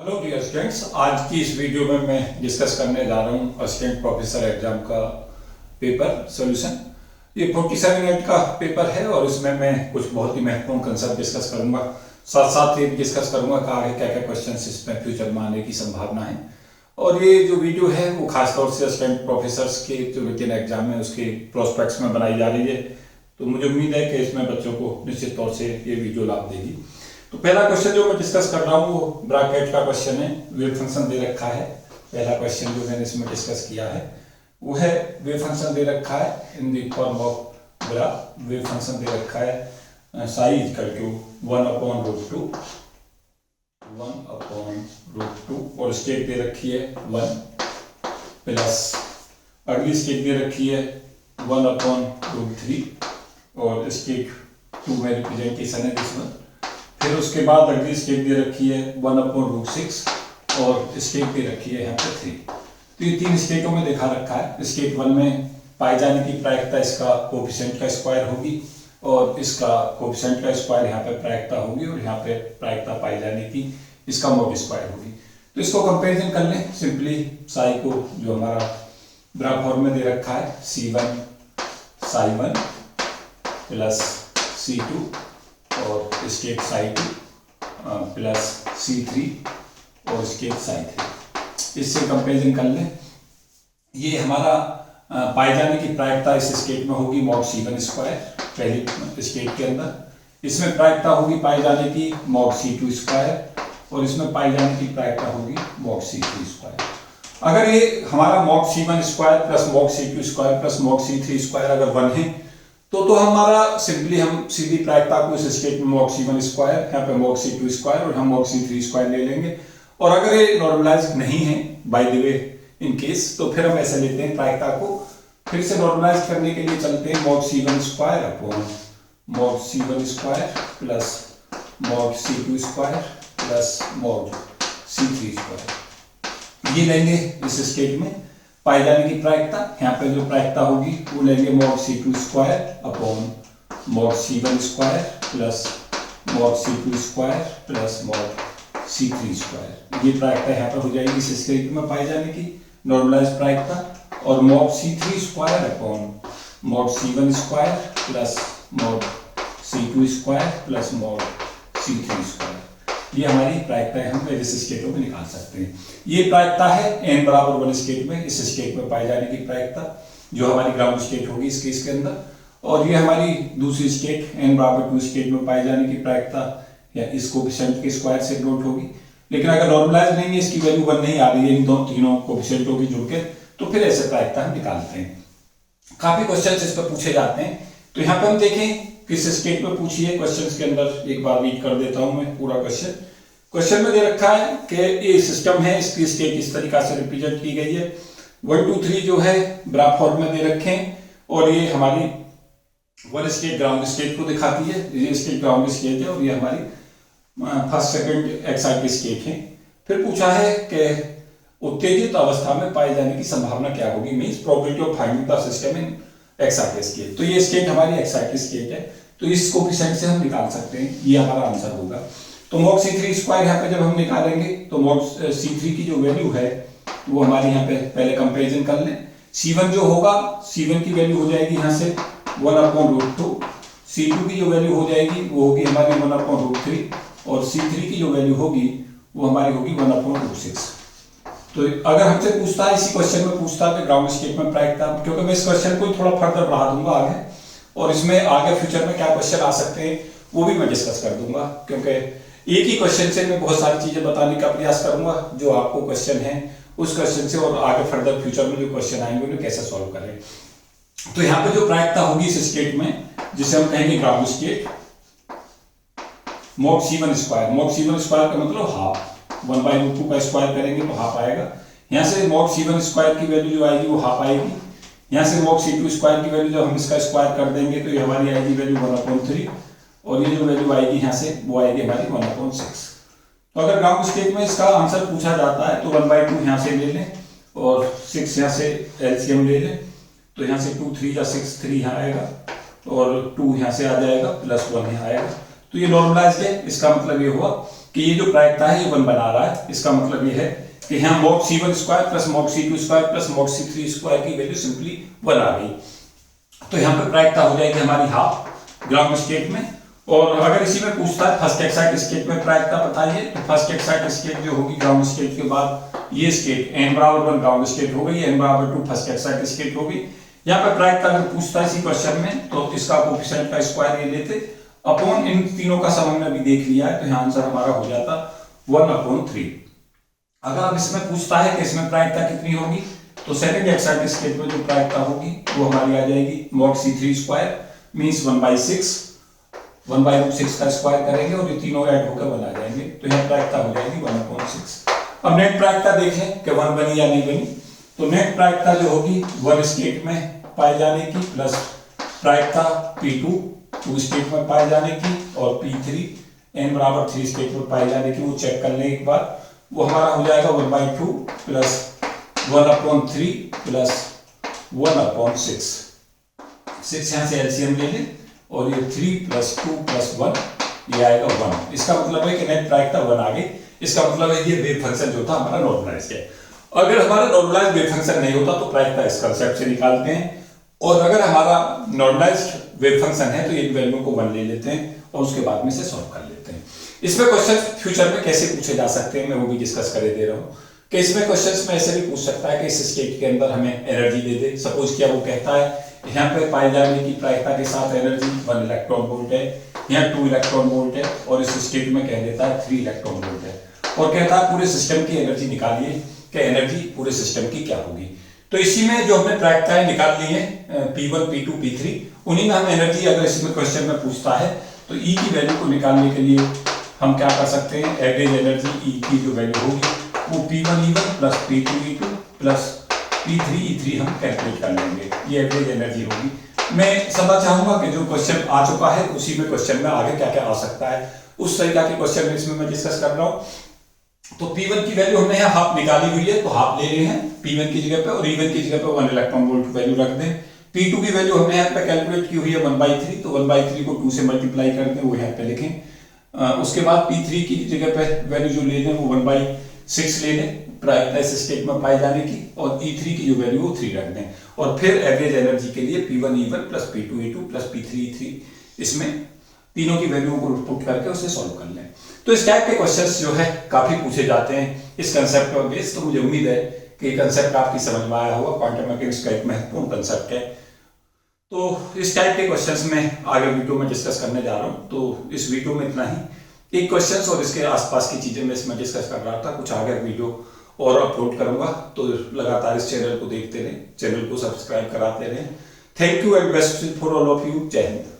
Hello dear students, आज की इस वीडियो में मैं डिस्कस करने जा रहा हूँ असिस्टेंट प्रोफेसर एग्जाम का पेपर सॉल्यूशन। ये 47 मिनट का पेपर है और इसमें मैं कुछ बहुत ही महत्वपूर्ण कंसेप्ट डिस्कस करूंगा। साथ साथ ये डिस्कस करूंगा कि आगे क्या क्या क्वेश्चन इसमें फ्यूचर में आने की संभावना है। और ये जो वीडियो है वो खासतौर से असिस्टेंट प्रोफेसर के जो रिटन एग्जाम है उसके प्रोस्पेक्ट्स में बनाई जा रही है। तो मुझे उम्मीद है कि इसमें बच्चों को निश्चित तौर से ये वीडियो लाभ देगी। तो पहला क्वेश्चन जो मैं डिस्कस कर रहा हूँ वो ब्रैकेट का क्वेश्चन है। वेव फंक्शन दे रखा है। पहला क्वेश्चन जो मैंने इसमें डिस्कस किया है वो है वेव फंक्शन दे रखा है in the form of graph. Wave function दे रखा है साई इक्वल टू 1/√2 और स्टेट दे रखी है 1 प्लस अगली स्टेट दे रखी है 1/√3 और स्टेट 2 में रिप्रेजेंटेशन है इसमें। फिर उसके बाद अगली स्टेट दे रखी है 1/√6 और स्टेट दे रखी है यहाँ पे 3। तो ये तीन स्टेटों में देखा रखा है। स्टेट 1 में पाई जाने की प्रायिकता इसका कोफिशिएंट का स्क्वायर होगी और इसका कोफिशिएंट का स्क्वायर यहाँ पे प्रायिकता होगी और यहाँ पे प्रायिकता पाई जाने की इसका मॉड स्क्वायर होगी। तो इसको कंपेरिजन कर लें सिंपली। साई को जो हमारा ग्राफ फॉर्म में दे रखा है C1 साई1 प्लस C2 और स्टेट साई2 प्लस C3 और स्टेट साई3। इससे कंपेरिजन कर लें। ये हमारा पाए जाने की प्रायिकता इस स्टेट में होगी मॉड C1 स्क्वायर पहली स्टेट के अंदर। इसमें प्रायिकता होगी पाए जाने की मॉड C2 स्क्वायर और इसमें पाई जाने की प्रायिकता होगी मॉड C3 स्क्वायर। अगर ये हमारा mod C1 square plus mod C2 square plus mod C3 square अगर 1 है तो हमारा सिंपली हम सीधी प्रायिकता को इस स्टेट में मॉड C1 स्क्वायर, यहाँ पे मॉड C2 स्क्वायर और हम मॉड C3 स्क्वायर ले लेंगे। और अगर ये नॉर्मलाइज नहीं है by the way in case, तो फिर हम ऐसे लेते हैं प्रायिकता को फिर से नॉर्मलाइज करने के लिए चलते हैं mod C1 square upon mod C1 square plus mod C2 square plus mod C3 square. ये लेंगे इस स्टेट में पाई जाने की प्रायिकता। यहाँ पे जो प्रायिकता होगी वो लेंगे mod C2 square upon mod C1 square plus mod C2 square plus mod C3 square. ये प्रायिकता यहाँ पर हो जाएगी इस स्टेट में पाई जाने की नॉर्मलाइज प्रायिकता। और mod C3 square upon mod C1 square plus mod C2 square plus mod C3 square. ये हमारी प्रायिकताएं हम वेरियस स्टेटों में निकाल सकते हैं। ये प्रायिकता है n बराबर 1 स्टेट में, इस स्टेट में पाई जाने की प्रायिकता जो हमारी ग्राउंड स्टेट होगी इस केस के अंदर। और ये हमारी दूसरी स्टेट n बराबर 2 स्टेट में पाई जाने की प्रायिकता या इस कोफिशिएंट के स्क्वायर से डिनोट होगी। लेकिन अगर नॉर्मलाइज नहीं है, इसकी वैल्यू 1 नहीं आ रही है इन दोनों तीनों कोफिशिएंटों की जुड़ के, तो फिर ऐसे प्रायिकता हम निकालते हैं। काफी क्वेश्चन इस पर पूछे जाते हैं। तो यहाँ पे हम देखें किस स्टेट में पूछी है क्वेश्चन के अंदर। एक बार रीड कर देता हूं मैं पूरा क्वेश्चन में दे रखा है कि ये सिस्टम है, इसकी स्टेट इस तरीका से रिप्रेजेंट की गई है। 1 2 3 जो है ग्राफ फॉर्म में दे रखे हैं और ये हमारी 1 स्टेट ग्राउंड स्टेट को दिखाती है। ये स्टेट ग्राउंड स्टेट है और ये हमारी फर्स्ट सेकंड एक्साइटेड स्टेट है। फिर पूछा है कि उत्तेजित अवस्था में पाए जाने की संभावना क्या होगी, means probability of finding the system in excited state. तो ये स्टेट हमारी एक्साइटेड स्टेट है, तो इस कोफिशिएंट से हम निकाल सकते हैं। ये हमारा आंसर होगा। तो मॉड C3 स्क्वायर यहाँ पे जब हम निकालेंगे तो मॉड C3 की जो वैल्यू है वो हमारी यहाँ पे पहले कंपैरिजन कर लें। C1 जो होगा, C1 की वैल्यू हो जाएगी यहाँ से 1/√2। C2 की जो वैल्यू हो जाएगी वो होगी हमारी 1/√3 और C3 की जो वैल्यू होगी वो हमारी होगी 1/√6। तो अगर हमसे पूछता है, इसी क्वेश्चन में पूछता है कि ग्राउंड स्टेट में प्रायिकता, क्योंकि मैं इस क्वेश्चन को थोड़ा फर्दर बढ़ा दूंगा आगे और इसमें आगे फ्यूचर में क्या क्वेश्चन आ सकते हैं वो भी मैं डिस्कस कर दूंगा, क्योंकि एक ही क्वेश्चन से मैं बहुत सारी चीजें बताने का प्रयास करूंगा जो आपको क्वेश्चन है उस क्वेश्चन से और आगे फर्दर फ्यूचर में जो क्वेश्चन आएंगे उन्हें कैसे सॉल्व करें। तो यहाँ पे जो प्रायिकता होगी इस स्टेट में जिसे हम कहेंगे ground state, mod C1 square. Mod C1 square का मतलब हाफ, 1/√2 का स्क्वायर करेंगे तो हाफ आएगा। यहाँ से मॉड C1 स्क्वायर की वैल्यू जो आएगी वो हाफ आएगी। यहाँ से मॉड C2 स्क्वायर की वैल्यू जब हम इसका स्क्वायर कर देंगे तो ये हमारी आएगी वैल्यू 1/3 और ये जो वैल्यू आएगी यहाँ से वो आएगी हमारी 1/6। तो अगर ग्राउंड स्टेट में इसका आंसर पूछा जाता है तो 1/2 यहाँ से ले लें और 6 यहाँ से एलसीएम ले लें। तो यहाँ से 2 3 या 6 3 यहाँ आएगा और 2 यहाँ से आ जाएगा प्लस 1 यहाँ आएगा। तो ये नॉर्मलाइज्ड है। इसका मतलब ये हुआ कि ये जो प्रायिकता है ये 1 बना रहा है। इसका मतलब ये है कि यहाँ mod C1 square plus mod C2 square plus mod C3 square की वैल्यू सिंपली 1 आ गई। तो यहाँ पे प्रायिकता हो जाएगी हमारी हाफ ग्राउंड स्टेट में। और अगर इसी में पूछता है फर्स्ट एक्साइट स्टेट में प्रायिकता बताइए, तो फर्स्ट एक्साइट स्टेट जो होगी ग्राउंड स्टेट के बाद ये स्टेट n बराबर 1 ग्राउंड स्टेट हो गई, n बराबर 2 फर्स्ट एक्साइट स्टेट होगी। यहाँ पे प्रायिकता अगर पूछता है इसी क्वेश्चन में तो इसका कोफिशिएंट का स्क्वायर ये लेते अपॉन इन तीनों का सम हमने अभी देख लिया है, तो यहाँ आंसर हमारा हो जाता 1/3। अगर अब इसमें पूछता है कि इसमें प्रायिकता कितनी होगी, तो सेकंड एक्साइट स्टेट में जो प्रायिकता होगी वो हमारी आ जाएगी मॉड C3 स्क्वायर मींस 1/6, 1/6 का स्क्वायर करेंगे और ये तीनों ऐड होकर 1 आ जाएंगे, तो यहाँ प्रायिकता हो जाएगी 1/6। अब नेट प्रायिकता देखें कि 1 बनी या नहीं बनी। तो नेट प्रायिकता जो होगी 1 स्टेट में पाए जाने की प्लस प्रायिकता P2 2 स्टेट में पाए जाने की और P3 n बराबर 3 स्टेट में पाए जाने की, वो चेक कर लें एक बार। वो हमारा हो जाएगा 1/2 प्लस 1/3 प्लस 1/6। 6 यहाँ से एलसीएम ले लें और ये 3 प्लस 2 प्लस 1 ये आएगा 1। इसका मतलब है कि नेट प्रायिकता 1 आ गई। इसका मतलब है ये वेव फंक्शन जो था हमारा नॉर्मलाइज है। अगर हमारा नॉर्मलाइज वेव फंक्शन नहीं होता तो प्रायिकता इस कंसेप्ट से निकालते हैं, और अगर हमारा नॉर्मलाइज्ड वेव फंक्शन है तो ये वैल्यू को 1 ले लेते हैं और उसके बाद में से सॉल्व कर लेते हैं। इसमें क्वेश्चन फ्यूचर में कैसे पूछे जा सकते हैं मैं वो भी डिस्कस कर दे रहा हूँ कि इसमें क्वेश्चंस में ऐसे भी पूछ सकता है कि इस स्टेट के अंदर हमें एनर्जी दे दे। सपोज क्या वो कहता है यहाँ पे पाए जाने की प्रायिकता के साथ एनर्जी 1 इलेक्ट्रॉन वोल्ट है, यहाँ 2 इलेक्ट्रॉन वोल्ट है और इस स्टेट में कह देता है 3 इलेक्ट्रॉन वोल्ट है और कहता है पूरे सिस्टम की एनर्जी निकालिए कि एनर्जी पूरे सिस्टम की क्या होगी। तो इसी में जो हमने प्रायिकताएं निकाल ली है P1 P2 P3, उन्हीं में हम एनर्जी अगर इसमें क्वेश्चन में पूछता है तो E की वैल्यू को निकालने के लिए हम क्या कर सकते हैं, एवरेज एनर्जी E की जो वैल्यू होगी वो P1 E1 plus P2 E2 plus P3 E3 हम कैलकुलेट कर लेंगे, ये एवरेज एनर्जी होगी। मैं समझना चाहूंगा कि जो क्वेश्चन आ चुका है उसी में क्वेश्चन में आगे क्या क्या आ सकता है, उस तरीका के क्वेश्चन में इसमें मैं डिस्कस कर रहा हूँ। तो P1 की वैल्यू हमने यहाँ हाफ निकाली हुई है तो हाफ ले रहे हैं P1 की जगह पे और E1 की जगह पे 1 इलेक्ट्रॉन वोल्ट वैल्यू रख दें। P2 की वैल्यू हमने यहाँ पे कैलकुलेट की हुई है 1/3, तो 1/3 को 2 से मल्टीप्लाई कर दें, वो यहाँ पे लिखें। उसके बाद P3 की जगह पे वैल्यू जो ले लें वो 1/6 ले लें प्रायिकता इस स्टेट में पाए जाने की, और E3 की जो वैल्यू वो 3 रख दें और फिर एवरेज एनर्जी के लिए P1 E1 plus P2 E2 plus P3 E3 इसमें तीनों की वैल्यू को पुट करके उसे सॉल्व कर लें। तो इस टाइप के क्वेश्चंस जो है काफी पूछे जाते हैं इस कंसेप्ट पर बेस। तो मुझे उम्मीद है कि ये कंसेप्ट आपकी समझ में आया होगा। क्वांटम मैकेनिक्स का एक महत्वपूर्ण कंसेप्ट है। तो इस टाइप के क्वेश्चंस में आगे वीडियो में डिस्कस करने जा रहा हूँ। तो इस वीडियो में इतना ही, एक क्वेश्चंस और इसके आसपास की चीजें मैं इसमें डिस्कस कर रहा था। कुछ आगे वीडियो और अपलोड करूंगा, तो लगातार इस चैनल को देखते रहें, चैनल को सब्सक्राइब कराते रहें। Thank you and best for all of you. जय हिंद।